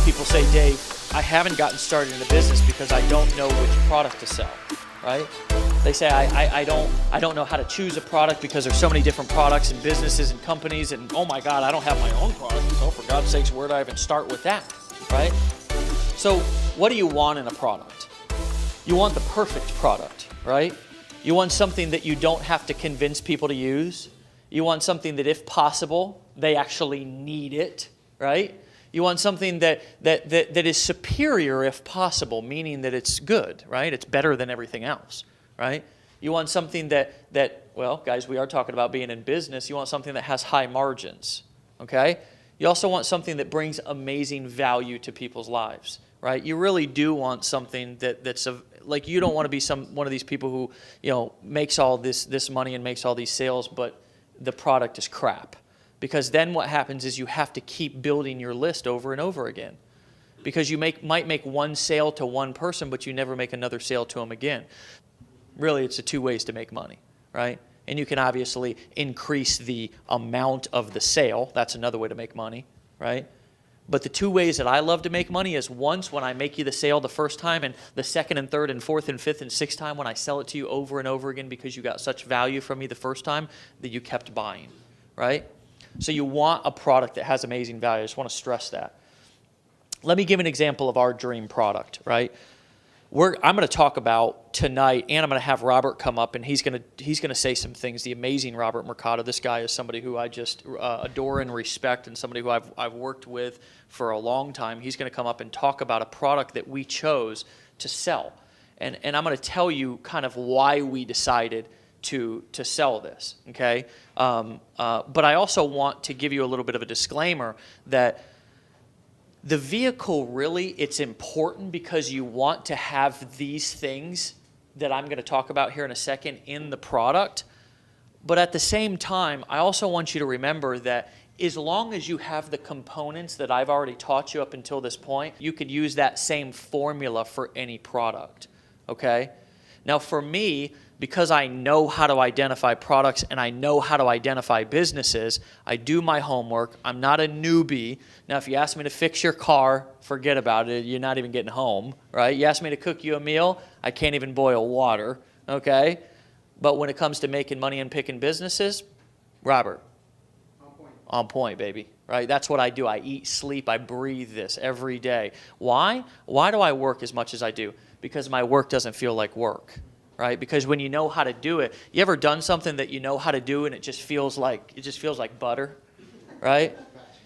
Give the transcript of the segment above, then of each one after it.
people say, Dave, I haven't gotten started in a business because I don't know which product to sell, right? They say, I don't know how to choose a product because there's so many different products and businesses and companies, and oh my God, I don't have my own product. Oh, for God's sakes, where do I even start with that, right? So what do you want in a product? You want the perfect product, right? You want something that you don't have to convince people to use. You want something that, if possible, they actually need it, right? You want something that is superior if possible, meaning that it's good, right? It's better than everything else, right? You want something that well, guys, we are talking about being in business. You want something that has high margins, okay? You also want something that brings amazing value to people's lives, right? You really do want something that's like, you don't want to be one of these people who, makes all this money and makes all these sales, but the product is crap. Because then what happens is you have to keep building your list over and over again. Because you might make one sale to one person, but you never make another sale to them again. Really, it's the two ways to make money, right? And you can obviously increase the amount of the sale. That's another way to make money, right? But the two ways that I love to make money is, once when I make you the sale the first time, and the second and third and fourth and fifth and sixth time when I sell it to you over and over again because you got such value from me the first time that you kept buying, right? So you want a product that has amazing value. I just want to stress that. Let me give an example of our dream product, right? I'm going to talk about tonight, and I'm going to have Robert come up, and he's going to say some things. The amazing Robert Mercado. This guy is somebody who I just adore and respect, and somebody who I've worked with for a long time. He's going to come up and talk about a product that we chose to sell, and I'm going to tell you kind of why we decided to sell this, okay? But I also want to give you a little bit of a disclaimer that the vehicle, really, it's important because you want to have these things that I'm going to talk about here in a second in the product. But at the same time, I also want you to remember that as long as you have the components that I've already taught you up until this point, you could use that same formula for any product, okay? Now, for me, because I know how to identify products and I know how to identify businesses, I do my homework. I'm not a newbie. Now, if you ask me to fix your car, forget about it. You're not even getting home, right? You ask me to cook you a meal, I can't even boil water, okay? But when it comes to making money and picking businesses, Robert, on point, baby, right? That's what I do. I eat, sleep, I breathe this every day. Why? Why do I work as much as I do? Because my work doesn't feel like work. Right? Because when you know how to do it, you ever done something that you know how to do and it just feels like butter, right?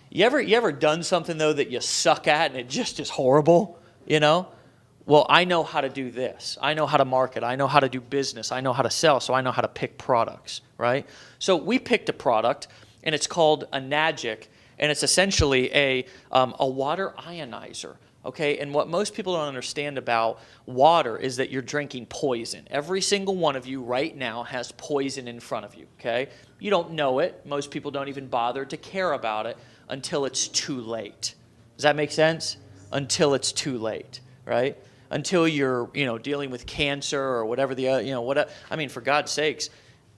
You ever done something though that you suck at and it just is horrible, Well, I know how to do this. I know how to market. I know how to do business. I know how to sell, so I know how to pick products, right? So we picked a product, and it's called Enagic, and it's essentially a water ionizer. Okay, and what most people don't understand about water is that you're drinking poison. Every single one of you right now has poison in front of you, okay? You don't know it. Most people don't even bother to care about it until it's too late. Does that make sense? Until it's too late, right? Until you're, dealing with cancer or whatever for God's sakes,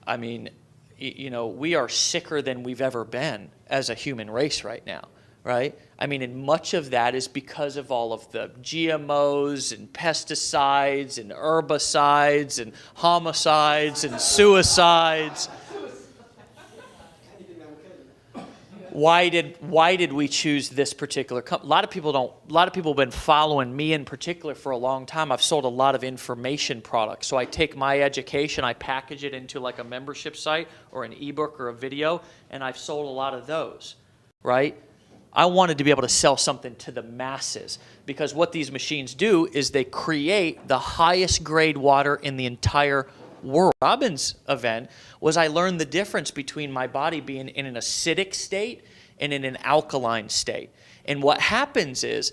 we are sicker than we've ever been as a human race right now. Right? And much of that is because of all of the GMOs and pesticides and herbicides and homicides and suicides. Why did we choose this particular company? A lot of people have been following me in particular for a long time. I've sold a lot of information products. So I take my education, I package it into like a membership site or an ebook or a video, and I've sold a lot of those, right? I wanted to be able to sell something to the masses, because what these machines do is they create the highest grade water in the entire world. Robin's event was I learned the difference between my body being in an acidic state and in an alkaline state. And what happens is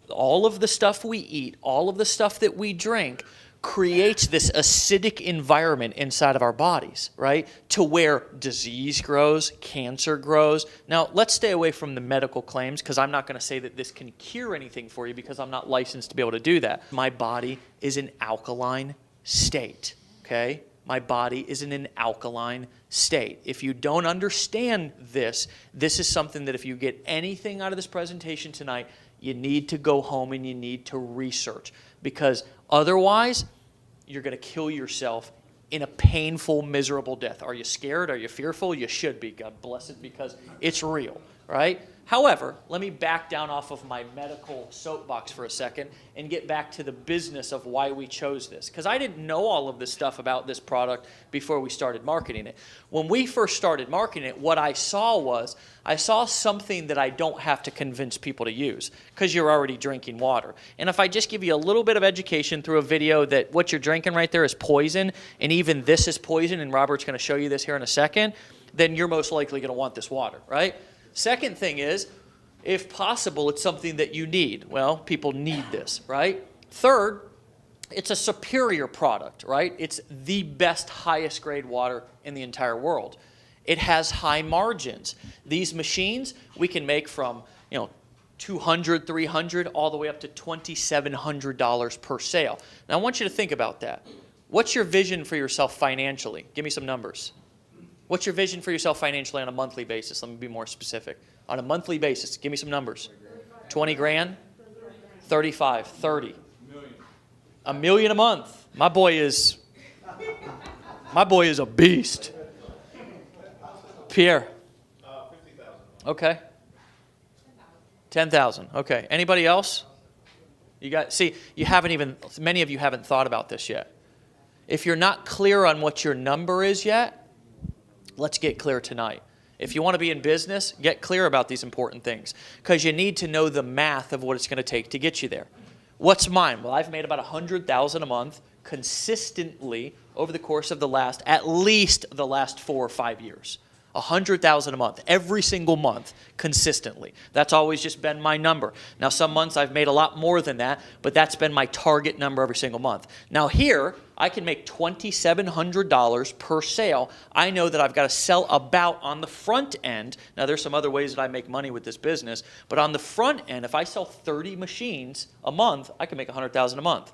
all of the stuff we eat, all of the stuff that we drink creates this acidic environment inside of our bodies, right? To where disease grows, cancer grows. Now, let's stay away from the medical claims, because I'm not going to say that this can cure anything for you, because I'm not licensed to be able to do that. My body is an alkaline state, okay? My body is in an alkaline state. If you don't understand this, this is something that if you get anything out of this presentation tonight, you need to go home and you need to research, because otherwise you're going to kill yourself in a painful, miserable death. Are you scared? Are you fearful? You should be, God bless it, because it's real, right? However, let me back down off of my medical soapbox for a second and get back to the business of why we chose this. Because I didn't know all of this stuff about this product before we started marketing it. When we first started marketing it, what I saw something that I don't have to convince people to use, because you're already drinking water. And if I just give you a little bit of education through a video that what you're drinking right there is poison, and even this is poison, and Robert's going to show you this here in a second, then you're most likely going to want this water, right? Second thing is, if possible, it's something that you need. Well, people need this, right? Third, it's a superior product, right? It's the best, highest grade water in the entire world. It has high margins. These machines we can make from, $200, $300, all the way up to $2,700 per sale. Now, I want you to think about that. What's your vision for yourself financially? Give me some numbers. What's your vision for yourself financially on a monthly basis? Let me be more specific. On a monthly basis, give me some numbers. 20 grand? 35, 30. $1 million a month. My boy is a beast. Pierre? 50,000. Okay. 10,000. Okay. Anybody else? Many of you haven't thought about this yet. If you're not clear on what your number is yet, let's get clear tonight. If you want to be in business, get clear about these important things, because you need to know the math of what it's going to take to get you there. What's mine? Well, I've made about $100,000 a month consistently over the course of at least the last 4 or 5 years. $100,000 a month, every single month, consistently. That's always just been my number. Now, some months I've made a lot more than that, but that's been my target number every single month. Now here, I can make $2,700 per sale. I know that I've got to sell about on the front end. Now, there's some other ways that I make money with this business, but on the front end, if I sell 30 machines a month, I can make $100,000 a month.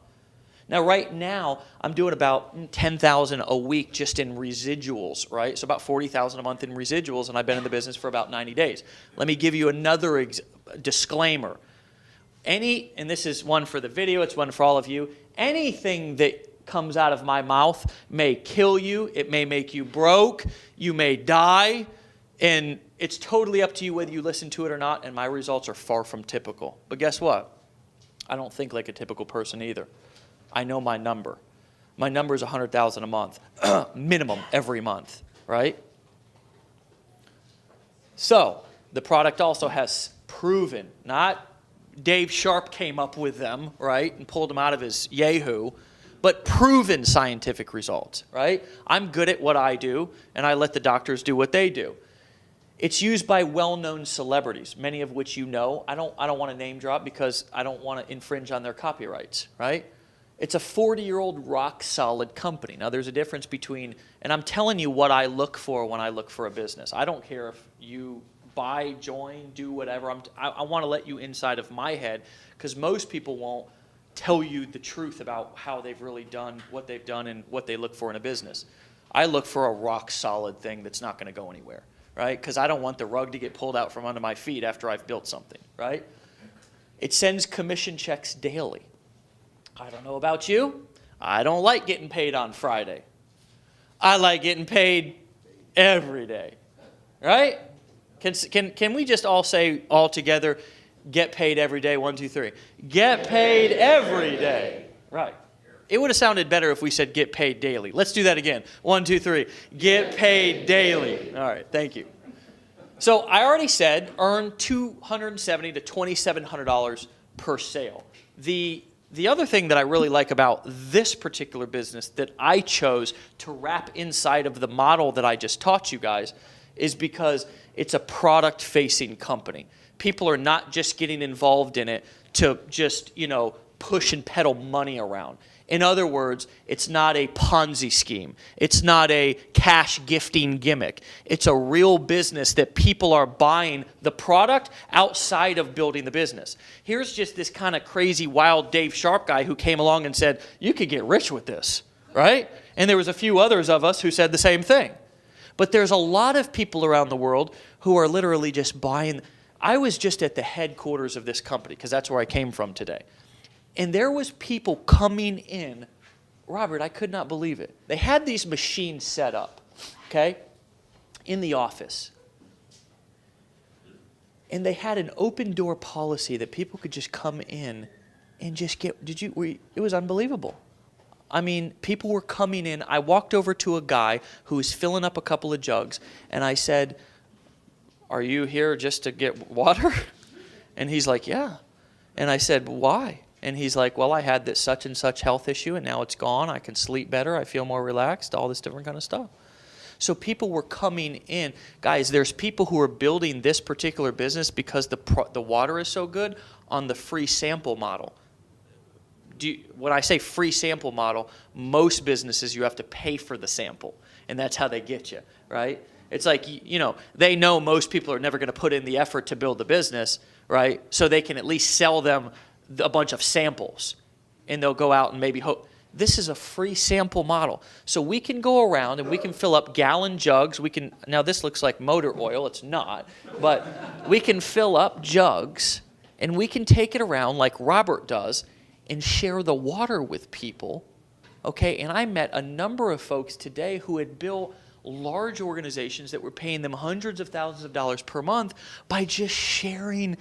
Now, right now, I'm doing about $10,000 a week just in residuals, right? So about $40,000 a month in residuals, and I've been in the business for about 90 days. Let me give you another disclaimer. And this is one for the video, it's one for all of you, anything that comes out of my mouth may kill you, it may make you broke, you may die, and it's totally up to you whether you listen to it or not, and my results are far from typical. But guess what? I don't think like a typical person either. I know my number. My number is $100,000 a month, minimum every month, right? So the product also has proven, not Dave Sharp came up with them, right, and pulled them out of his yahoo, but proven scientific results, right? I'm good at what I do, and I let the doctors do what they do. It's used by well-known celebrities, many of which you know. I don't want to name drop because I don't want to infringe on their copyrights, right? It's a 40-year-old rock-solid company. Now, there's a difference between, and I'm telling you what I look for when I look for a business. I don't care if you buy, join, do whatever. I want to let you inside of my head, because most people won't tell you the truth about how they've really done what they've done and what they look for in a business. I look for a rock-solid thing that's not going to go anywhere, right? Because I don't want the rug to get pulled out from under my feet after I've built something, right? It sends commission checks daily. I don't know about you. I don't like getting paid on Friday. I like getting paid every day, right? Can we just all say all together, get paid every day? 1, 2, 3. Get paid every day. Right. It would have sounded better if we said get paid daily. Let's do that again. 1, 2, 3. Get paid daily. All right. Thank you. So I already said earn $270 to $2,700 per sale. The other thing that I really like about this particular business that I chose to wrap inside of the model that I just taught you guys is because it's a product-facing company. People are not just getting involved in it to just, push and peddle money around. In other words, it's not a Ponzi scheme. It's not a cash gifting gimmick. It's a real business that people are buying the product outside of building the business. Here's just this kind of crazy, wild Dave Sharp guy who came along and said, you could get rich with this, right? And there was a few others of us who said the same thing. But there's a lot of people around the world who are literally just buying. I was just at the headquarters of this company because that's where I came from today. And there was people coming in. Robert, I could not believe it. They had these machines set up, okay, in the office. And they had an open door policy that people could just come in and just get, it was unbelievable. I mean, people were coming in. I walked over to a guy who was filling up a couple of jugs, and I said, "Are you here just to get water?" And he's like, "Yeah." And I said, "Why?" And he's like, "Well, I had this such and such health issue, and now it's gone. I can sleep better. I feel more relaxed," all this different kind of stuff. So people were coming in. Guys, there's people who are building this particular business because the water is so good on the free sample model. When I say free sample model, most businesses you have to pay for the sample, and that's how they get you, right? It's like, they know most people are never going to put in the effort to build the business, right? So they can at least sell them a bunch of samples, and they'll go out and maybe hope. This is a free sample model. So we can go around and we can fill up gallon jugs. Now this looks like motor oil. It's not. But we can fill up jugs, and we can take it around like Robert does and share the water with people, okay? And I met a number of folks today who had built large organizations that were paying them hundreds of thousands of dollars per month by just sharing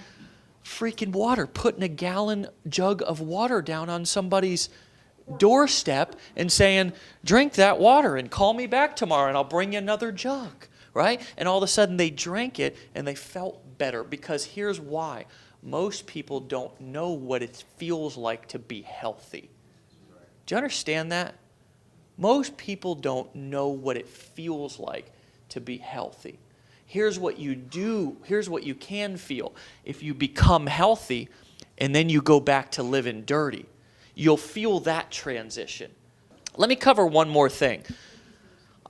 freaking water, putting a gallon jug of water down on somebody's doorstep and saying, "Drink that water and call me back tomorrow and I'll bring you another jug," right? And all of a sudden they drank it and they felt better, because here's why. Most people don't know what it feels like to be healthy. Do you understand that? Most people don't know what it feels like to be healthy. Here's what you do. Here's what you can feel. If you become healthy and then you go back to living dirty, you'll feel that transition. Let me cover one more thing.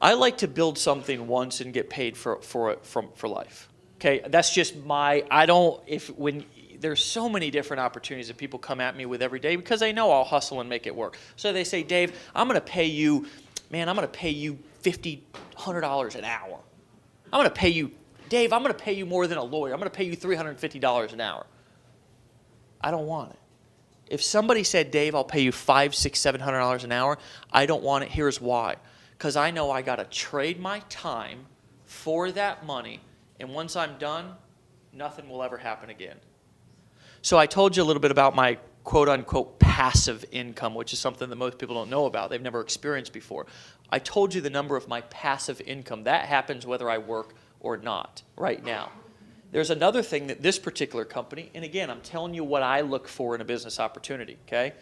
I like to build something once and get paid for life. Okay, that's just there's so many different opportunities that people come at me with every day because they know I'll hustle and make it work. So they say, "Dave, I'm going to pay you $50, $100 an hour. I'm going to pay you, Dave, I'm going to pay you more than a lawyer. I'm going to pay you $350 an hour." I don't want it. If somebody said, "Dave, I'll pay you $500, $600, $700 an hour," I don't want it. Here's why. Because I know I got to trade my time for that money, and once I'm done, nothing will ever happen again. So I told you a little bit about my quote-unquote passive income, which is something that most people don't know about. They've never experienced before. I told you the number of my passive income. That happens whether I work or not right now. There's another thing that this particular company, and again, I'm telling you what I look for in a business opportunity, okay?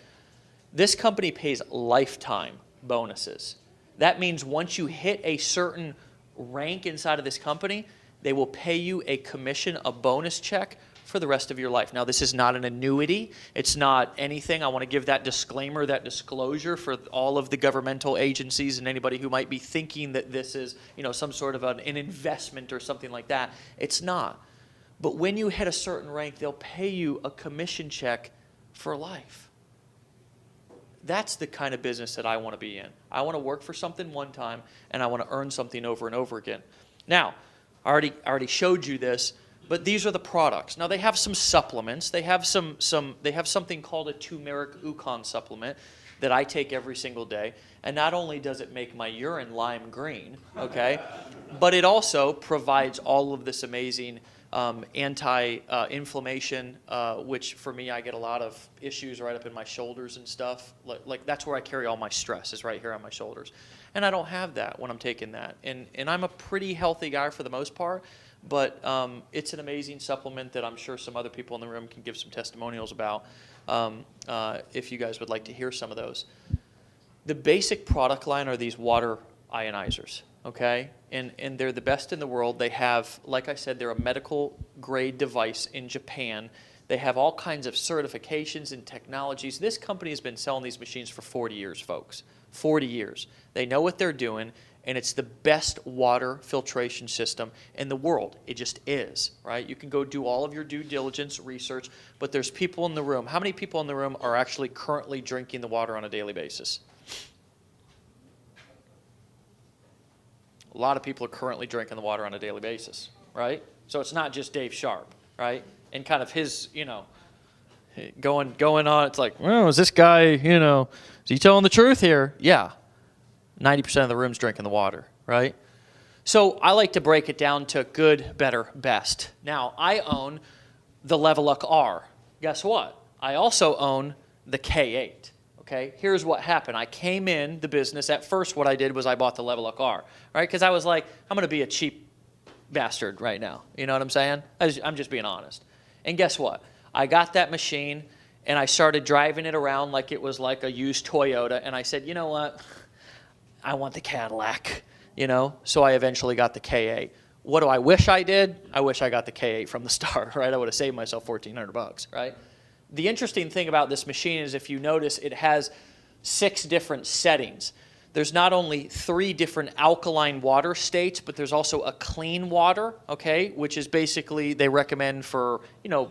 This company pays lifetime bonuses. That means once you hit a certain rank inside of this company, they will pay you a commission, a bonus check for the rest of your life. Now, this is not an annuity. It's not anything. I want to give that disclaimer, that disclosure for all of the governmental agencies and anybody who might be thinking that this is, some sort of an investment or something like that. It's not. But when you hit a certain rank, they'll pay you a commission check for life. That's the kind of business that I want to be in. I want to work for something one time, and I want to earn something over and over again. Now, I already showed you this, but these are the products. Now, they have some supplements. They have they have something called a turmeric Ukon supplement that I take every single day. And not only does it make my urine lime green, okay, but it also provides all of this amazing anti-inflammation, which for me, I get a lot of issues right up in my shoulders and stuff. Like that's where I carry all my stress, is right here on my shoulders. And I don't have that when I'm taking that. And I'm a pretty healthy guy for the most part, but it's an amazing supplement that I'm sure some other people in the room can give some testimonials about if you guys would like to hear some of those. The basic product line are these water ionizers, okay? And they're the best in the world. They have, like I said, they're a medical grade device in Japan. They have all kinds of certifications and technologies. This company has been selling these machines for 40 years, folks. 40 years. They know what they're doing, and it's the best water filtration system in the world. It just is, right? You can go do all of your due diligence research, but there's people in the room. How many people in the room are actually currently drinking the water on a daily basis? A lot of people are currently drinking the water on a daily basis, right? So it's not just Dave Sharp, right? And kind of his, going on. It's like, well, is this guy, is he telling the truth here? Yeah. 90% of the room's drinking the water, right? So I like to break it down to good, better, best. Now, I own the Leveluck R. Guess what? I also own the K8. Okay, here's what happened. I came in the business. At first, what I did was I bought the Leveluck R, right? Because I was like, I'm going to be a cheap bastard right now. You know what I'm saying? I'm just being honest. And guess what? I got that machine, and I started driving it around like it was like a used Toyota. And I said, you know what? I want the Cadillac, So I eventually got the K8. What do I wish I did? I wish I got the K8 from the start, right? I would have saved myself $1,400, right? The interesting thing about this machine is if you notice, it has 6 different settings. There's not only 3 different alkaline water states, but there's also a clean water, okay, which is basically they recommend for,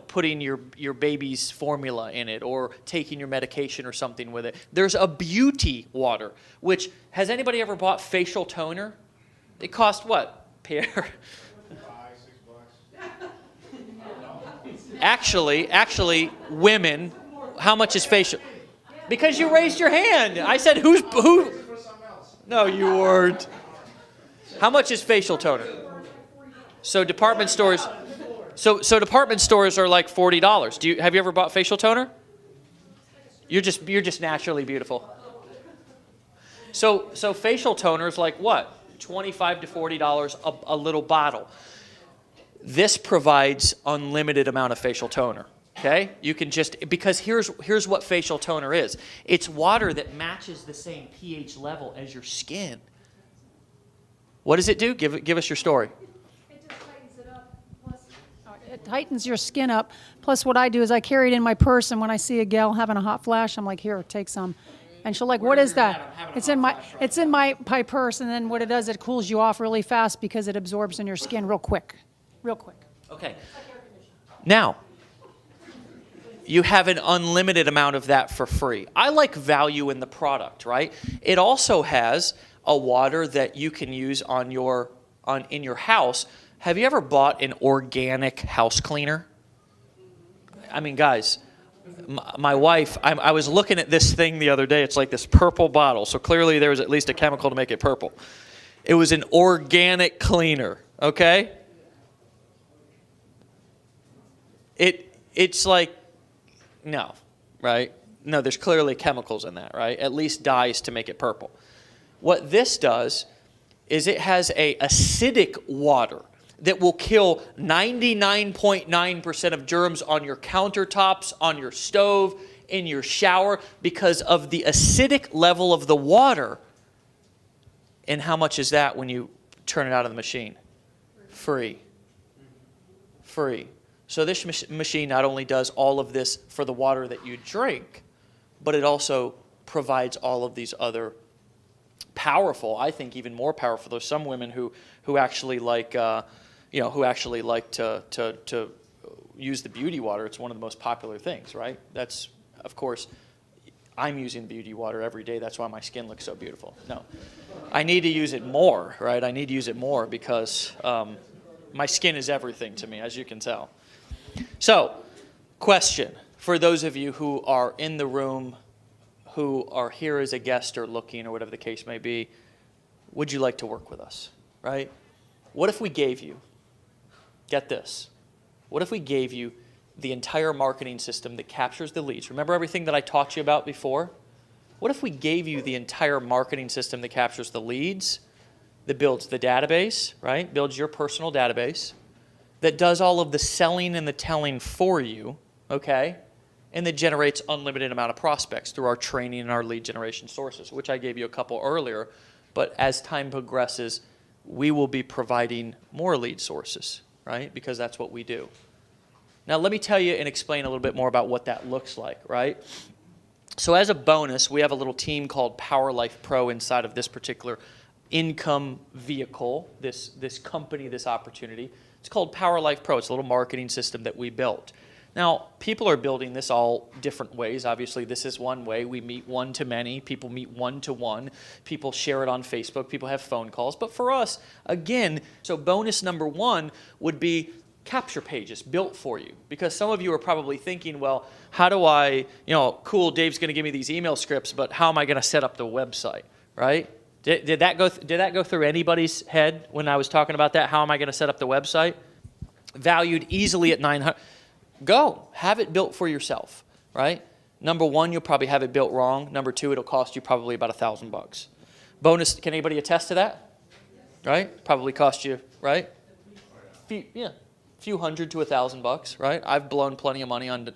putting your baby's formula in it or taking your medication or something with it. There's a beauty water, which, has anybody ever bought facial toner? It costs what, Pierre? $5, $6. Actually, women, how much is facial? Because you raised your hand. I said, who? No, you weren't. How much is facial toner? So department stores. So department stores are like $40. Have you ever bought facial toner? You're just naturally beautiful. So facial toner is like what? $25 to $40 a little bottle. This provides unlimited amount of facial toner. Okay? You can because here's what facial toner is. It's water that matches the same pH level as your skin. What does it do? Give us your story. It just tightens it up. Plus, it tightens your skin up. Plus, what I do is I carry it in my purse, and when I see a gal having a hot flash, I'm like, here, take some. And she'll like, what is that? It's in my purse, and then what it does, it cools you off really fast because it absorbs in your skin real quick. Okay. Now, you have an unlimited amount of that for free. I like value in the product, right? It also has a water that you can use in your house. Have you ever bought an organic house cleaner? I mean, guys, my wife, I was looking at this thing the other day. It's like this purple bottle. So clearly there was at least a chemical to make it purple. It was an organic cleaner, okay? It's like, no, right? No, there's clearly chemicals in that, right? At least dyes to make it purple. What this does is it has a acidic water that will kill 99.9% of germs on your countertops, on your stove, in your shower because of the acidic level of the water. And how much is that when you turn it out of the machine? Free. So this machine not only does all of this for the water that you drink, but it also provides all of these other powerful, I think even more powerful. There's some women who actually like, to use the beauty water. It's one of the most popular things, right? That's, of course, I'm using beauty water every day. That's why my skin looks so beautiful. No, I need to use it more, right? I need to use it more because my skin is everything to me, as you can tell. So, question for those of you who are in the room, who are here as a guest or looking or whatever the case may be, would you like to work with us, right? What if we gave you, get this, what if we gave you the entire marketing system that captures the leads? Remember everything that I taught you about before? What if we gave you the entire marketing system that captures the leads, that builds the database, right? Builds your personal database, that does all of the selling and the telling for you, okay? And that generates unlimited amount of prospects through our training and our lead generation sources, which I gave you a couple earlier. But as time progresses, we will be providing more lead sources, right? Because that's what we do. Now, let me tell you and explain a little bit more about what that looks like, right? So as a bonus, we have a little team called Power Life Pro inside of this particular income vehicle, this company, this opportunity. It's called Power Life Pro. It's a little marketing system that we built. Now, people are building this all different ways. Obviously, this is one way. We meet one-to-many. People meet one-to-one. People share it on Facebook. People have phone calls. But for us, again, so bonus number one would be capture pages built for you. Because some of you are probably thinking, well, how do I, cool, Dave's going to give me these email scripts, but how am I going to set up the website, right? Did that go through anybody's head when I was talking about that? How am I going to set up the website? Valued easily at $900. Go, have it built for yourself, right? Number one, you'll probably have it built wrong. Number two, it'll cost you probably about $1,000. Bonus, can anybody attest to that? Right? Probably cost you, right? Few hundred to $1,000, right? I've blown plenty of money on,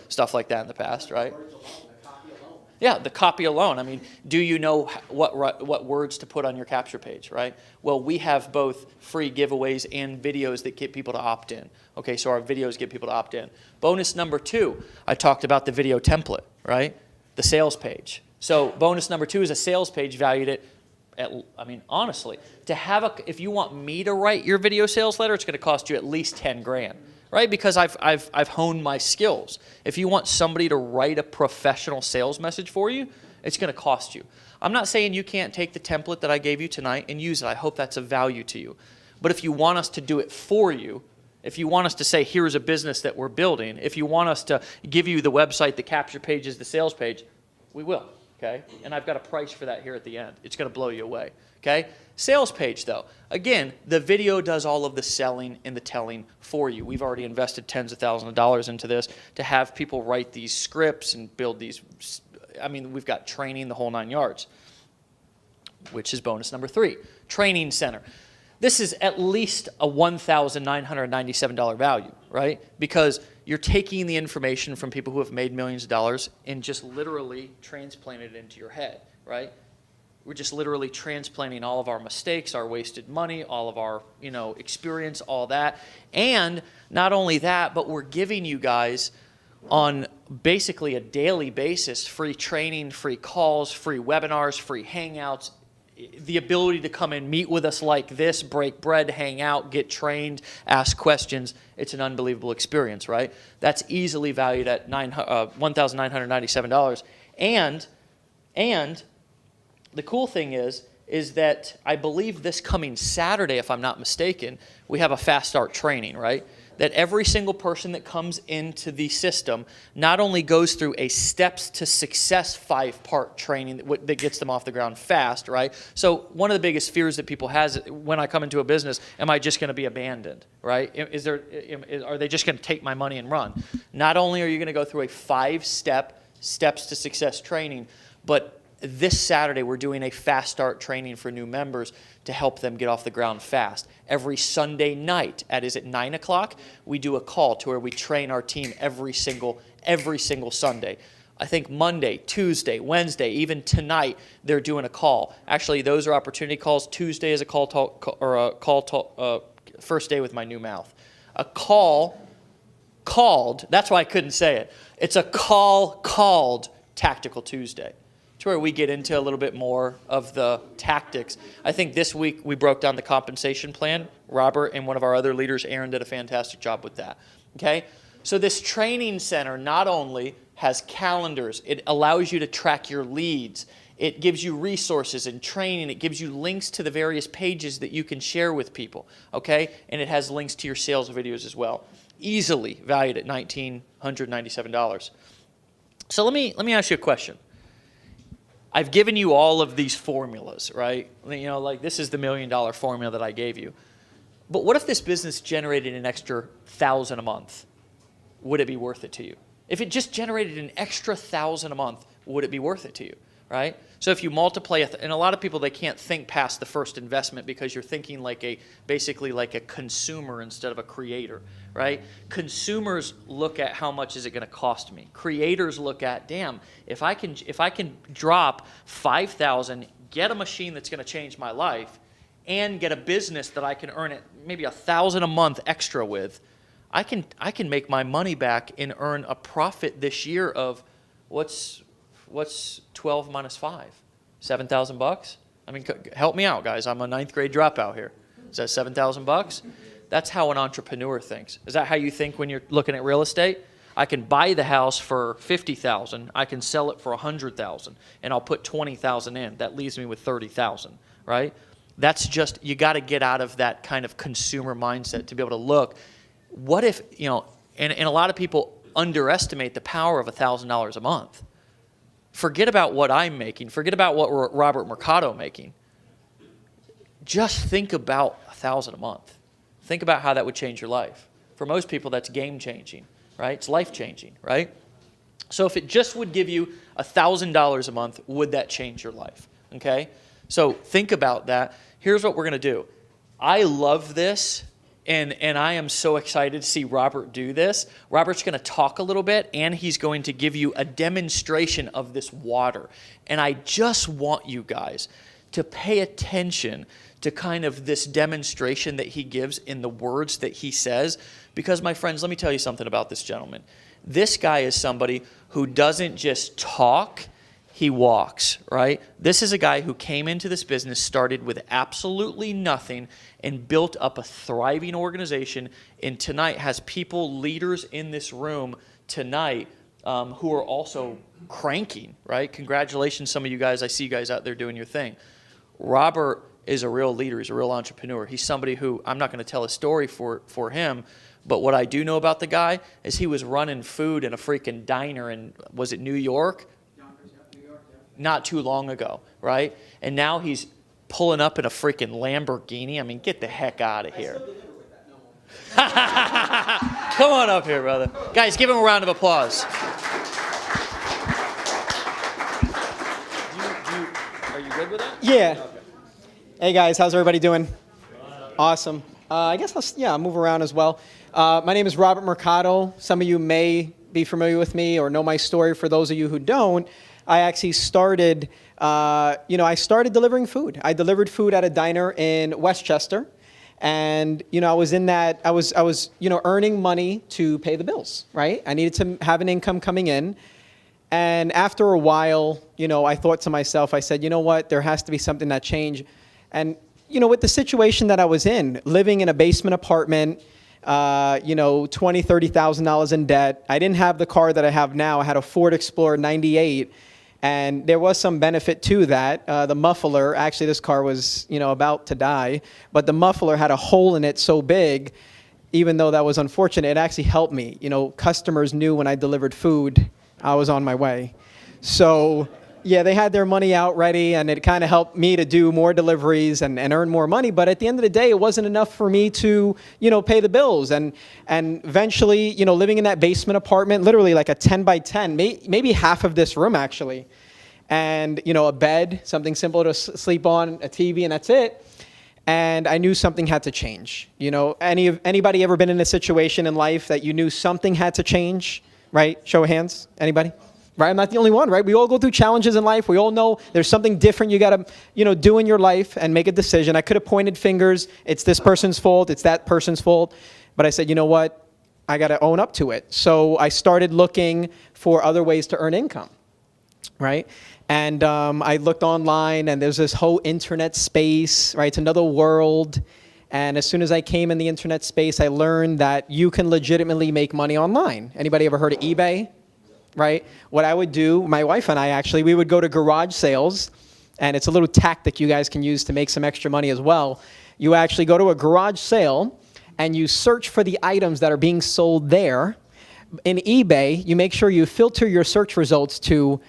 stuff like that in the past, right? Yeah, the copy alone. I mean, do you know what words to put on your capture page, right? Well, we have both free giveaways and videos that get people to opt in. Okay, so our videos get people to opt in. Bonus number two, I talked about the video template, right? The sales page. So bonus number two is a sales page valued at honestly, if you want me to write your video sales letter, it's going to cost you at least 10 grand. Right? Because I've honed my skills. If you want somebody to write a professional sales message for you, it's going to cost you. I'm not saying you can't take the template that I gave you tonight and use it. I hope that's of value to you. But if you want us to do it for you, if you want us to say, here's a business that we're building, if you want us to give you the website, the capture pages, the sales page, we will. Okay? And I've got a price for that here at the end. It's going to blow you away. Okay? Sales page, though. Again, the video does all of the selling and the telling for you. We've already invested tens of thousands of dollars into this to have people write these scripts and build these. We've got training, the whole 9 yards, which is bonus number 3. Training center. This is at least a $1,997 value, right? Because you're taking the information from people who have made millions of dollars and just literally transplanted it into your head, right? We're just literally transplanting all of our mistakes, our wasted money, all of our, experience, all that. And not only that, but we're giving you guys on basically a daily basis free training, free calls, free webinars, free hangouts, the ability to come and meet with us like this, break bread, hang out, get trained, ask questions. It's an unbelievable experience, right? That's easily valued at $1,997. And the cool thing is that I believe this coming Saturday, if I'm not mistaken, we have a fast start training, right? That every single person that comes into the system not only goes through a steps to success 5-part training that gets them off the ground fast, right? So one of the biggest fears that people has when I come into a business, am I just going to be abandoned, right? Are they just going to take my money and run? Not only are you going to go through a 5-step steps to success training, but this Saturday, we're doing a fast start training for new members to help them get off the ground fast. Every Sunday night at 9 o'clock, we do a call to where we train our team every single Sunday. I think Monday, Tuesday, Wednesday, even tonight, they're doing a call. Actually, those are opportunity calls. Tuesday is a first day with my new mouth. A call called, that's why I couldn't say it. It's a call called Tactical Tuesday. To where we get into a little bit more of the tactics. I think this week we broke down the compensation plan. Robert and one of our other leaders, Aaron, did a fantastic job with that. Okay? So this training center not only has calendars, it allows you to track your leads. It gives you resources and training. It gives you links to the various pages that you can share with people. Okay? And it has links to your sales videos as well. Easily valued at $1,997. So let me ask you a question. I've given you all of these formulas, right? Like this is the $1 million formula that I gave you. But what if this business generated an extra $1,000 a month? Would it be worth it to you? If it just generated an extra $1,000 a month, would it be worth it to you, right? So if you multiply, and a lot of people, they can't think past the first investment because you're thinking basically like a consumer instead of a creator, right? Consumers look at how much is it going to cost me. Creators look at, damn, if I can drop $5,000, get a machine that's going to change my life, and get a business that I can earn it maybe $1,000 a month extra with, I can make my money back and earn a profit this year of what's 12 minus 5? $7,000? I mean, help me out, guys. I'm a 9th grade dropout here. Is that $7,000? That's how an entrepreneur thinks. Is that how you think when you're looking at real estate? I can buy the house for $50,000. I can sell it for $100,000, and I'll put $20,000 in. That leaves me with $30,000, right? That's just, you got to get out of that kind of consumer mindset to be able to look. what if, and a lot of people underestimate the power of $1,000 a month. Forget about what I'm making. Forget about what Robert Mercado making. Just think about $1,000 a month. Think about how that would change your life. For most people, that's game changing, right? It's life changing, right? So if it just would give you $1,000 a month, would that change your life? Okay? So think about that. Here's what we're going to do. I love this, and I am so excited to see Robert do this. Robert's going to talk a little bit, and he's going to give you a demonstration of this water. And I just want you guys to pay attention to kind of this demonstration that he gives in the words that he says. Because, my friends, let me tell you something about this gentleman. This guy is somebody who doesn't just talk, he walks, right? This is a guy who came into this business, started with absolutely nothing, and built up a thriving organization, and tonight has people, leaders in this room tonight who are also cranking, right? Congratulations, some of you guys. I see you guys out there doing your thing. Robert is a real leader. He's a real entrepreneur. He's somebody who, I'm not going to tell a story for him, but what I do know about the guy is he was running food in a freaking diner in, was it New York? New York, yeah. Not too long ago, right? And now he's pulling up in a freaking Lamborghini. I mean, get the heck out of here. I still deliver with that, no more. Come on up here, brother. Guys, give him a round of applause. Are you good with that? Yeah. Hey guys, how's everybody doing? Awesome. I guess I'll move around as well. My name is Robert Mercado. Some of you may be familiar with me or know my story. For those of you who don't, I actually started, I started delivering food. I delivered food at a diner in Westchester. And, I was in that, I was earning money to pay the bills, right? I needed to have an income coming in. And after a while, I thought to myself, I said, you know what, there has to be something that changed. And, with the situation that I was in, living in a basement apartment, $20,000, $30,000 in debt. I didn't have the car that I have now. I had a Ford Explorer 98. And there was some benefit to that. The muffler, actually this car was, about to die, but the muffler had a hole in it so big, even though that was unfortunate, it actually helped me. Customers knew when I delivered food, I was on my way. So, yeah, they had their money out ready, and it kind of helped me to do more deliveries and earn more money. But at the end of the day, it wasn't enough for me to, pay the bills. And eventually, living in that basement apartment, literally like a 10 by 10, maybe half of this room actually, and, a bed, something simple to sleep on, a TV, and that's it. And I knew something had to change. Anybody ever been in a situation in life that you knew something had to change, right? Show of hands, anybody? Right? I'm not the only one, right? We all go through challenges in life. We all know there's something different you got to, do in your life and make a decision. I could have pointed fingers. It's this person's fault. It's that person's fault. But I said, you know what? I got to own up to it. So I started looking for other ways to earn income, right? And I looked online, and there's this whole internet space, right? It's another world. And as soon as I came in the internet space, I learned that you can legitimately make money online. Anybody ever heard of eBay? Right? What I would do, my wife and I actually, we would go to garage sales, and it's a little tactic you guys can use to make some extra money as well. You actually go to a garage sale, and you search for the items that are being sold there. In eBay, you make sure you filter your search results to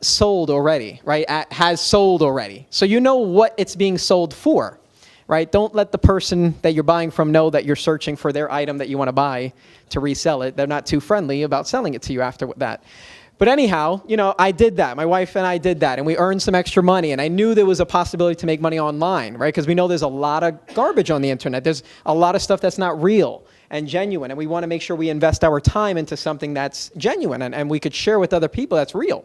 sold already, right? Has sold already. So you know what it's being sold for. Right? Don't let the person that you're buying from know that you're searching for their item that you want to buy to resell it. They're not too friendly about selling it to you after that. But anyhow, I did that. My wife and I did that, and we earned some extra money. And I knew there was a possibility to make money online, right? Because we know there's a lot of garbage on the internet. There's a lot of stuff that's not real and genuine, and we want to make sure we invest our time into something that's genuine and we could share with other people that's real.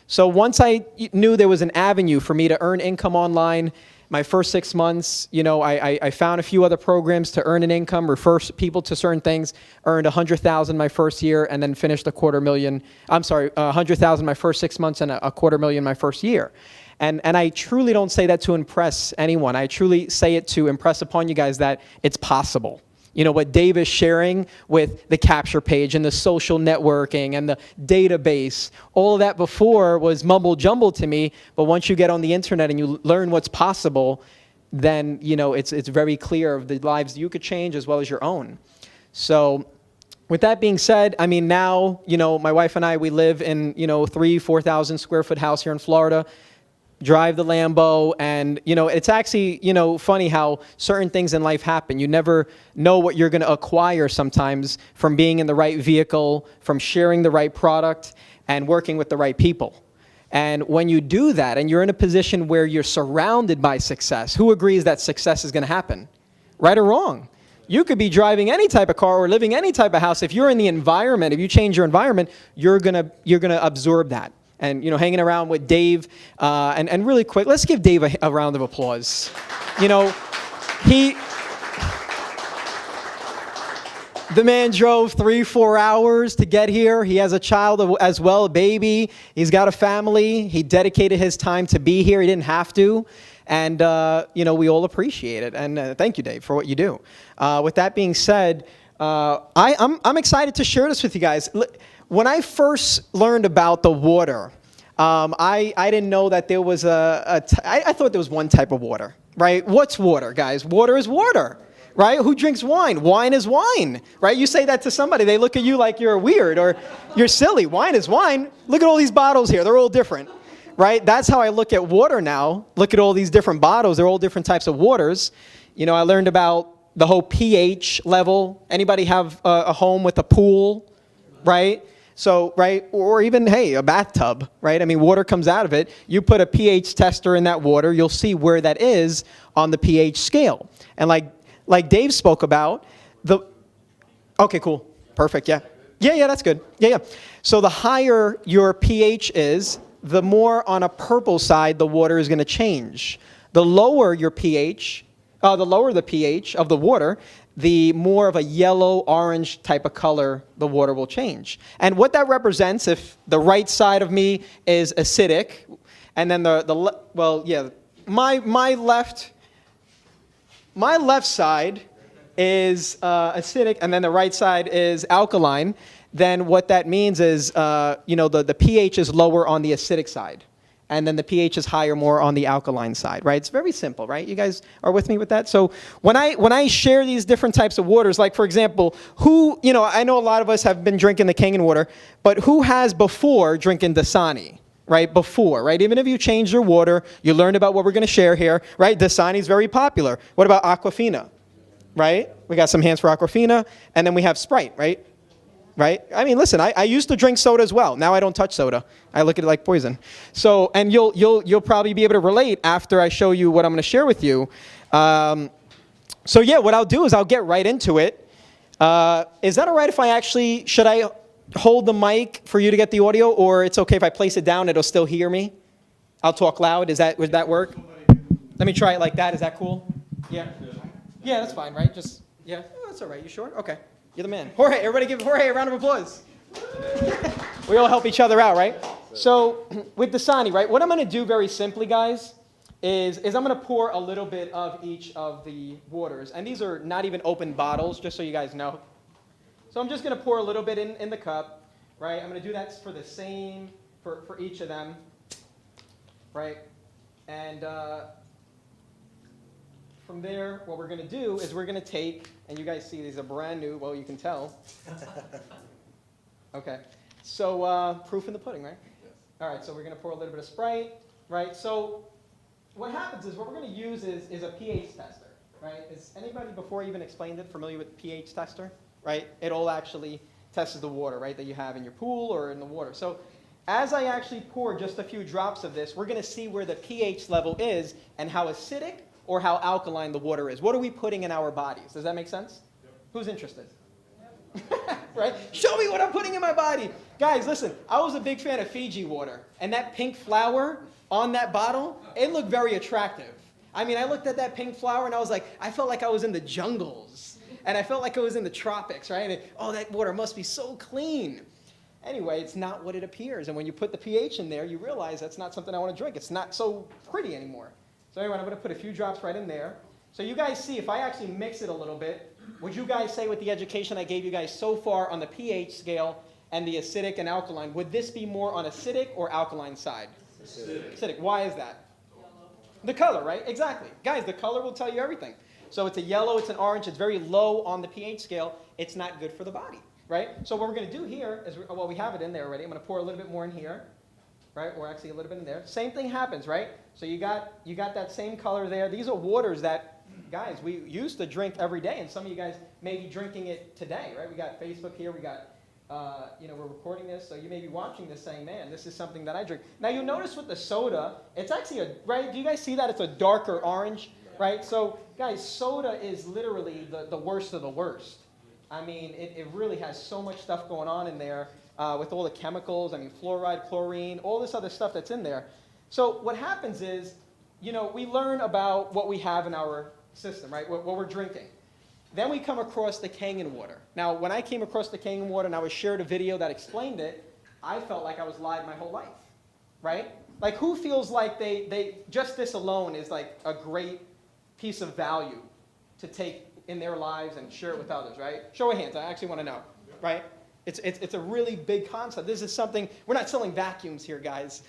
So once I knew there was an avenue for me to earn income online, my first 6 months, I found a few other programs to earn an income, refer people to certain things, earned $100,000 my first year, and then finished $100,000 my first 6 months and a $250,000 my first year. And I truly don't say that to impress anyone. I truly say it to impress upon you guys that it's possible. What Dave is sharing with the capture page and the social networking and the database, all of that before was mumble jumble to me. But once you get on the internet and you learn what's possible, then, it's very clear of the lives you could change as well as your own. So with that being said, I mean, now, my wife and I, we live in, 4,000 square foot house here in Florida, drive the Lambo, and, it's actually, funny how certain things in life happen. You never know what you're going to acquire sometimes from being in the right vehicle, from sharing the right product, and working with the right people. And when you do that, and you're in a position where you're surrounded by success, who agrees that success is going to happen? Right or wrong? You could be driving any type of car or living any type of house. If you're in the environment, if you change your environment, you're gonna absorb that. And hanging around with Dave, and really quick, let's give Dave a round of applause. The man drove 3-4 hours to get here. He has a child as well, a baby. He's got a family. He dedicated his time to be here. He didn't have to. And, we all appreciate it. And thank you, Dave, for what you do. With that being said, I'm excited to share this with you guys. When I first learned about the water, I didn't know that there was I thought there was one type of water, right? What's water, guys? Water is water, right? Who drinks wine? Wine is wine, right? You say that to somebody, they look at you like you're weird or you're silly. Wine is wine. Look at all these bottles here. They're all different. Right? That's how I look at water now. Look at all these different bottles. They're all different types of waters. I learned about the whole pH level. Anybody have a home with a pool, right? So, right? Or even, hey, a bathtub, right? I mean, water comes out of it. You put a pH tester in that water, you'll see where that is on the pH scale. And like Dave spoke about, okay, cool. Perfect, yeah. Yeah, that's good. Yeah. So the higher your pH is, the more on a purple side the water is going to change. The lower your pH, the lower the pH of the water, the more of a yellow-orange type of color the water will change. And what that represents, if the right side of me is acidic, and then my left side is acidic, and then the right side is alkaline, then what that means is, the pH is lower on the acidic side, and then the pH is higher more on the alkaline side, right? It's very simple, right? You guys are with me with that? So when I share these different types of waters, like for example, I know a lot of us have been drinking the Kangen water, but who has before drinking Dasani? Right, before, right? Even if you change your water, you learned about what we're going to share here, right? Dasani is very popular. What about Aquafina, right? We got some hands for Aquafina, and then we have Sprite, right? Right? I mean, listen, I used to drink soda as well. Now I don't touch soda. I look at it like poison. So, and you'll probably be able to relate after I show you what I'm going to share with you. So yeah, what I'll do is I'll get right into it. Is that all right if should I hold the mic for you to get the audio, or it's okay if I place it down, it'll still hear me? I'll talk loud. Would that work? Let me try it like that. Is that cool? Yeah. Yeah, that's fine, right? Yeah. Oh, that's all right. You sure? Okay. You're the man. Jorge, everybody give Jorge a round of applause. We all help each other out, right? So with Dasani, right, what I'm going to do very simply, guys, is I'm going to pour a little bit of each of the waters. And these are not even open bottles, just so you guys know. So I'm just going to pour a little bit in the cup, right? I'm going to do that for the same, for each of them, right? And from there, what we're going to do is we're going to take, and you guys see these are brand new, well, you can tell. Okay. So proof in the pudding, right? Yes. All right, so we're going to pour a little bit of Sprite, right? So what happens is what we're going to use is a pH tester, right? Is anybody, before I even explained it, familiar with pH tester, right? It all actually tests the water, right, that you have in your pool or in the water. So as I actually pour just a few drops of this, we're going to see where the pH level is and how acidic or how alkaline the water is. What are we putting in our bodies? Does that make sense? Yep. Who's interested? Yep. Right? Show me what I'm putting in my body. Guys, listen, I was a big fan of Fiji water, and that pink flower on that bottle, it looked very attractive. I mean, I looked at that pink flower, and I was like, I felt like I was in the jungles, and I felt like I was in the tropics, right? And, oh, that water must be so clean. Anyway, it's not what it appears, and when you put the pH in there, you realize that's not something I want to drink. It's not so pretty anymore. So anyway, I'm going to put a few drops right in there. So you guys see, if I actually mix it a little bit, would you guys say with the education I gave you guys so far on the pH scale and the acidic and alkaline, would this be more on acidic or alkaline side? Acidic. Acidic. Why is that? Yellow. The color, right? Exactly. Guys, the color will tell you everything. So it's a yellow, it's an orange, it's very low on the pH scale. It's not good for the body, right? So what we're going to do here is, well, we have it in there already. I'm going to pour a little bit more in here, right? Or actually a little bit in there. Same thing happens, right? So you got that same color there. These are waters that, guys, we used to drink every day, and some of you guys may be drinking it today, right? We got Facebook here, we got, we're recording this, so you may be watching this saying, man, this is something that I drink. Now you'll notice with the soda, it's actually right? Do you guys see that? It's a darker orange, right? So guys, soda is literally the worst of the worst. I mean, it really has so much stuff going on in there with all the chemicals. I mean, fluoride, chlorine, all this other stuff that's in there. So what happens is, we learn about what we have in our system, right? What we're drinking. Then we come across the Kangen water. Now, when I came across the Kangen water and I was shared a video that explained it, I felt like I was lied my whole life, right? Like, who feels like they just this alone is like a great piece of value to take in their lives and share it with others, right? Show of hands, I actually want to know, right? It's a really big concept. This is something, we're not selling vacuums here, guys.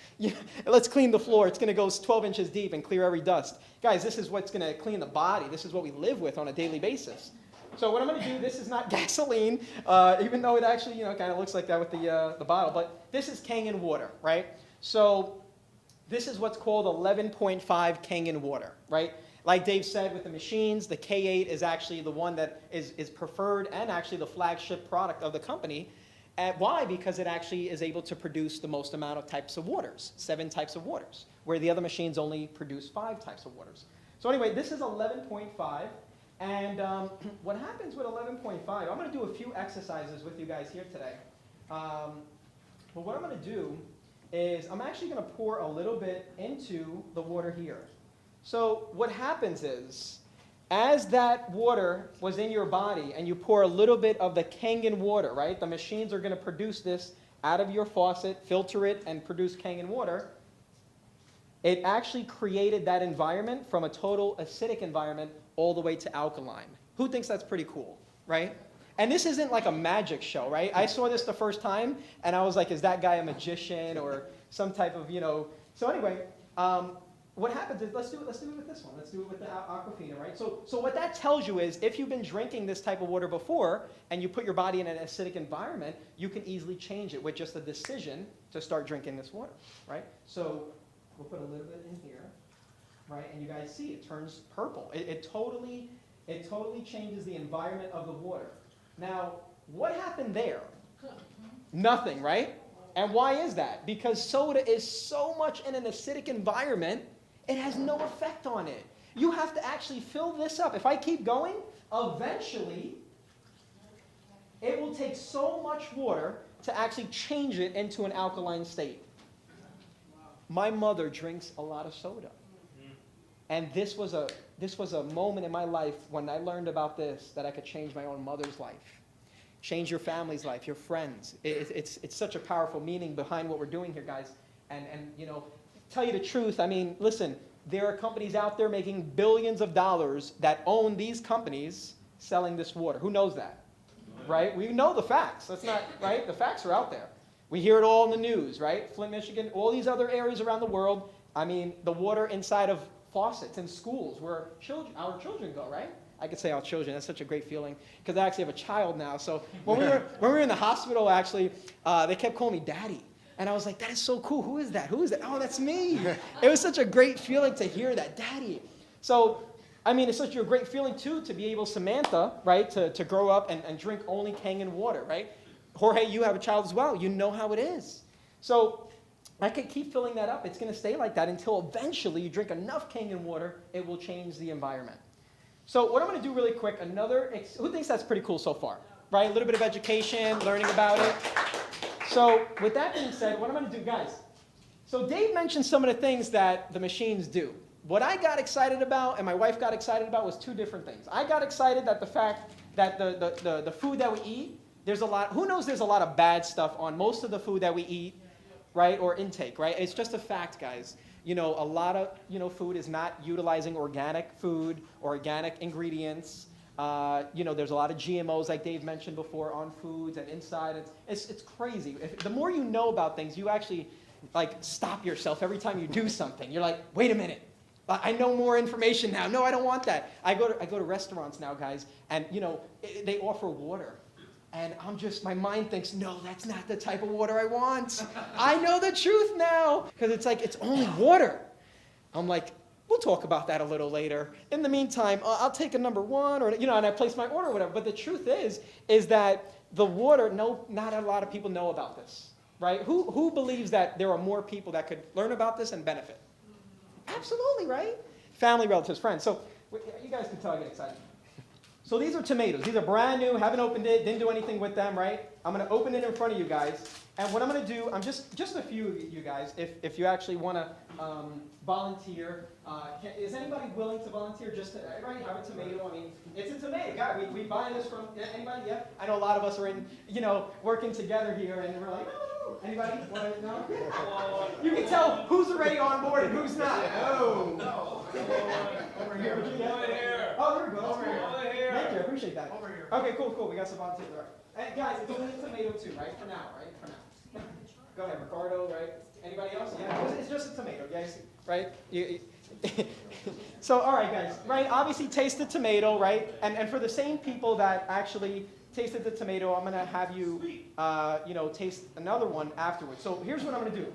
Let's clean the floor. It's going to go 12 inches deep and clear every dust. Guys, this is what's going to clean the body. This is what we live with on a daily basis. So what I'm going to do, this is not gasoline, even though it actually, kind of looks like that with the bottle. But this is Kangen water, right? So this is what's called 11.5 Kangen water, right? Like Dave said, with the machines, the K8 is actually the one that is preferred and actually the flagship product of the company. Why? Because it actually is able to produce the most amount of types of waters, 7 types of waters, where the other machines only produce 5 types of waters. So anyway, this is 11.5. And what happens with 11.5, I'm going to do a few exercises with you guys here today. But what I'm going to do is I'm actually going to pour a little bit into the water here. So what happens is, as that water was in your body and you pour a little bit of the Kangen water, right? The machines are going to produce this out of your faucet, filter it, and produce Kangen water. It actually created that environment from a total acidic environment all the way to alkaline. Who thinks that's pretty cool, right? And this isn't like a magic show, right? I saw this the first time, and I was like, is that guy a magician or some type of, So anyway, what happens is, let's do it with this one. Let's do it with the Aquafina, right? So what that tells you is, if you've been drinking this type of water before, and you put your body in an acidic environment, you can easily change it with just a decision to start drinking this water, right? So we'll put a little bit in here, right? And you guys see, it turns purple. It totally changes the environment of the water. Now, what happened there? Nothing, right? And why is that? Because soda is so much in an acidic environment, it has no effect on it. You have to actually fill this up. If I keep going, eventually, it will take so much water to actually change it into an alkaline state. My mother drinks a lot of soda. And this was a moment in my life when I learned about this, that I could change my own mother's life. Change your family's life, your friends. It's such a powerful meaning behind what we're doing here, guys. And tell you the truth, I mean, listen, there are companies out there making billions of dollars that own these companies selling this water. Who knows that? Right? We know the facts. That's not, right? The facts are out there. We hear it all in the news, right? Flint, Michigan, all these other areas around the world. I mean, the water inside of faucets in schools where our children go, right? I could say our children. That's such a great feeling because I actually have a child now. So when we were in the hospital, actually, they kept calling me Daddy. And I was like, that is so cool. Who is that? Who is that? Oh, that's me. It was such a great feeling to hear that, Daddy. So, I mean, it's such a great feeling, too, to be able, Samantha, right, to grow up and drink only Kangen water, right? Jorge, you have a child as well. You know how it is. So I could keep filling that up. It's going to stay like that until eventually you drink enough Kangen water, it will change the environment. So what I'm going to do really quick, who thinks that's pretty cool so far? Right? A little bit of education, learning about it. So with that being said, what I'm going to do, guys, so Dave mentioned some of the things that the machines do. What I got excited about and my wife got excited about was 2 different things. I got excited that the fact that the food that we eat, who knows there's a lot of bad stuff on most of the food that we eat, right, or intake, right? It's just a fact, guys. A lot of, food is not utilizing organic food or organic ingredients. There's a lot of GMOs, like Dave mentioned before, on foods and inside. It's crazy. The more you know about things, you actually, stop yourself every time you do something. You're like, wait a minute. I know more information now. No, I don't want that. I go to restaurants now, guys, and they offer water. And my mind thinks, no, that's not the type of water I want. I know the truth now. Because it's like, it's only water. I'm like, we'll talk about that a little later. In the meantime, I'll take a number one, and I place my order or whatever. But the truth is that the water, no, not a lot of people know about this, right? Who believes that there are more people that could learn about this and benefit? Absolutely, right? Family, relatives, friends. So you guys can tell I get excited. So these are tomatoes. These are brand new, haven't opened it, didn't do anything with them, right? I'm going to open it in front of you guys. And what I'm going to do, I'm just a few of you guys, if you actually want to volunteer. Is anybody willing to volunteer just to, right, have a tomato? I mean, it's a tomato. God, we buy this from, anybody? Yeah? I know a lot of us are in, working together here, and we're like, oh, anybody? No? You can tell who's already on board and who's not. No. Over here. Over here. Oh, there we go. Over here. Thank you. I appreciate that. Over here. Okay, cool. We got some volunteers. All right. And guys, it's only a tomato too, right? For now, right? For now. Go ahead, Ricardo, right? Anybody else? Yeah, it's just a tomato, guys, right? So, all right, guys, right? Obviously, taste the tomato, right? And for the same people that actually tasted the tomato, I'm going to have you, taste another one afterwards. So here's what I'm going to do.